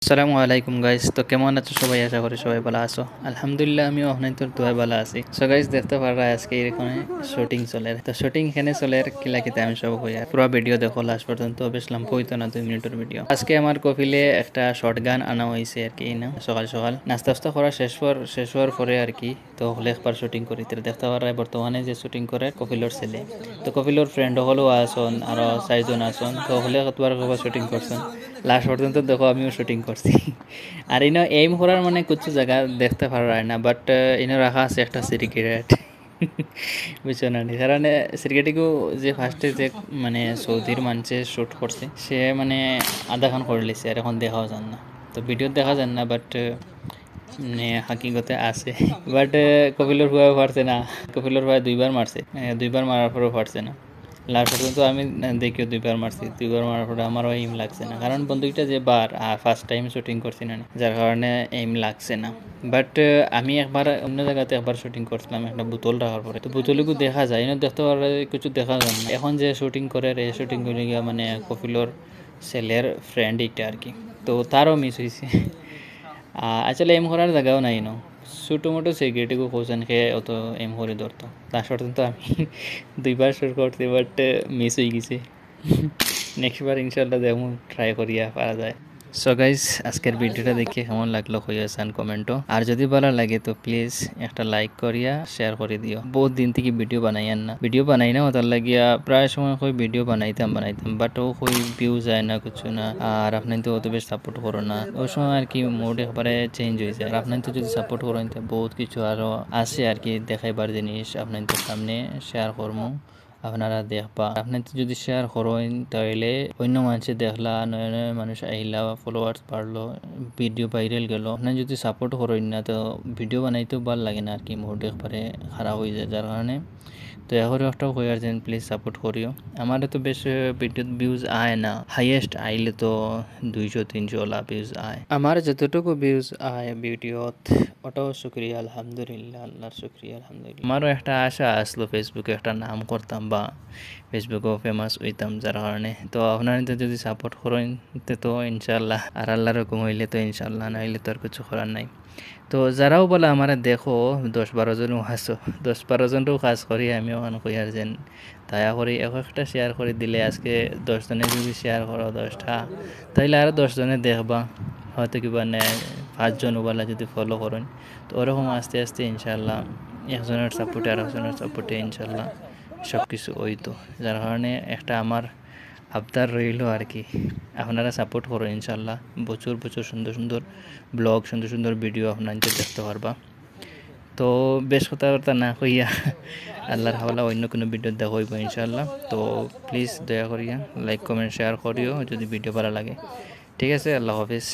আসসালামু আলাইকুম গাইস, তো কেমন আছো সবাই? আশা করি সবাই ভালো আছো। আলহামদুলিল্লাহ আমিও আপনাদের দোয়ায় ভালো আছি। সো গাইস দেখতে পারা আজকে এখানে শুটিং চলে, তো শুটিং এখানে চলে কিলা কিতা আমি সব হই আর পুরো ভিডিও দেখো লাস্ট পর্যন্ত, বেশ লম্বা হইতো না, 2 মিনিটের ভিডিও। আজকে আমার কফিলে একটা শর্ট গান আনা হয়েছে আর কি না, সকাল সকাল নাস্তা টাস্তা করা শেষ হওয়ার পরে আর কি, তো হলে একবার শুটিং করি। তো দেখতে পারা বর্তমানে যে শুটিং করে কফিলর ছেলে, তো কফিলর ফ্রেন্ড হলেও আসন, আরো 4জন আসন, তো হলে কতবার শুটিং করছেন লাস্ট পর্যন্ত দেখো আমিও শুটিং করছি। আর ইনো এইম করার মানে কিছু জায়গা দেখতে পারা যায় না, বাট ইনো রাখা আছে একটা সিরিকেট। বুঝছো না, কারণে সিরিকেটিকেও যে ফার্স্টে যে মানে সৌদির মানুষে শ্যুট করছে সে মানে আধা খান করে লিছে, আর এখন দেখাও যান না, তো ভিডিও দেখা যান না, বাট মানে হাকিগতে আছে। বাট কপিলর ভুয়া পারছে না, কপিলর ভুয়া 2বার মারছে, 2বার মারার পরেও পারছে না। লাস্ট পর্যন্ত আমি দেখিও 2বার মারছি, 2বার মারার পরে আমারও এইম লাগছে না, কারণ বন্দুকটা যে বার ফার্স্ট টাইম শুটিং করছি না, যার কারণে এইম লাগছে না। বাট আমি একবার অন্য জায়গাতে একবার শুটিং করছিলাম একটা বোতল রাখার পরে, তো বোতলগুলো দেখা যায় না, দেখতে পারে কিছু দেখা যায় না। এখন যে শুটিং করে এই শুটিং করে গিয়া মানে কপিলর ছেলের ফ্রেন্ড এটা আর কি, তো তারও মিস হয়েছে। আসলে এম করার জায়গাও নাই ন, ছোটো মোটো সিকিউরিটিকে কোশ্চেন খেয়ে অত এম করে ধরতো। লাস্ট পর্যন্ত আমি 2বার শুট করছি, বাট মিস হয়ে গেছে। নেক্সট বার ইনশাল্লাহ যেমন ট্রাই করিয়া পারা যায়। সো গাইজ আজকের ভিডিওটা দেখে কেমন লাগলো হইয়াছেন কমেন্টও, আর যদি ভালো লাগে তো প্লিজ একটা লাইক করিয়া শেয়ার করে দিও। বহুত দিন থেকে ভিডিও বানাইয়ান না, ভিডিও বানাই না ওটার লাগিয়া প্রায় সময় কই ভিডিও বানাইতাম বাট ও কই ভিউ যায় না কিছু না, আর আপনার তো অত বেশ সাপোর্ট করো না, ওই সময় আর কি মোড একবারে চেঞ্জ হয়ে যায়। আপনার তো যদি সাপোর্ট করেন তো বহুত কিছু আরো আছে আর কি দেখাইবার জিনিস আপনাদের সামনে শেয়ার করবো, আপনারা দেখবা। আপনি যদি শেয়ার করেন তাহলে অন্য মানুষে দেখলা, নয় নয় মানুষ আইলা, ফলোয়ার্স বাড়লো, ভিডিও ভাইরাল গেল। আপনি যদি সাপোর্ট করেন না তো ভিডিও বানাইতেও ভালো লাগে না আর কি, মুড একবারে খারাপ হয়ে যায়, যার কারণে তো এখন একটাও কই আর যেন প্লিজ সাপোর্ট করিও। আমার তো বেশ ভিডিওত ভিউজ আয় না, হাইয়েস্ট আইলে তো 200-300 ভিউজ আয়। আমার যতটুকু ভিউজ আয় ভিডিওত ওটাও শুক্রিয়া আলহামদুলিল্লাহ, আল্লাহর শুক্রিয়া আলহামদুলিল্লাহ। আমারও একটা আশা আসলো ফেসবুকে একটা নাম করতাম বা ফেসবুকেও ফেমাস হইতাম, যার কারণে তো আপনারা যদি সাপোর্ট করেন তো ইনশাল্লাহ, আর আল্লাহর হুকুম হইলে তো ইনশাল্লাহ, না হইলে তো আর কিছু করার নাই। তো যারাও বলে আমার দেখো 10-12জনও আছো, 10-12জনও কাজ করি আমি ওখানে কই আর যেন দয়া করি একটা শেয়ার করে দিলে, আজকে 10জনে যদি শেয়ার করো 10টা, তাইলে আরও 10জনে দেখবা, হয়তো কিবা নেয় 5জন ওবেলা যদি ফলো করেন, তো ওরকম আস্তে আস্তে ইনশাল্লাহ একজনের সাপোর্টে আর একজনের সাপোর্টে ইনশাল্লাহ সব কিছু হইতো। যার কারণে একটা আমার আবদার রইল আর কি, আপনারা সাপোর্ট করো ইনশাল্লাহ। প্রচুর প্রচুর সুন্দর সুন্দর ব্লগ, সুন্দর সুন্দর ভিডিও আপনাদের দেখতে পারবা। তো বেশ কথাবার্তা না কইয়া আল্লাহর হাওলা অন্য কোনো ভিডিও দেখা হইব ইনশাল্লাহ। তো প্লিজ দয়া করিয়া লাইক কমেন্ট শেয়ার করিও যদি ভিডিও ভালো লাগে। ঠিক আছে, আল্লাহ হাফিজ।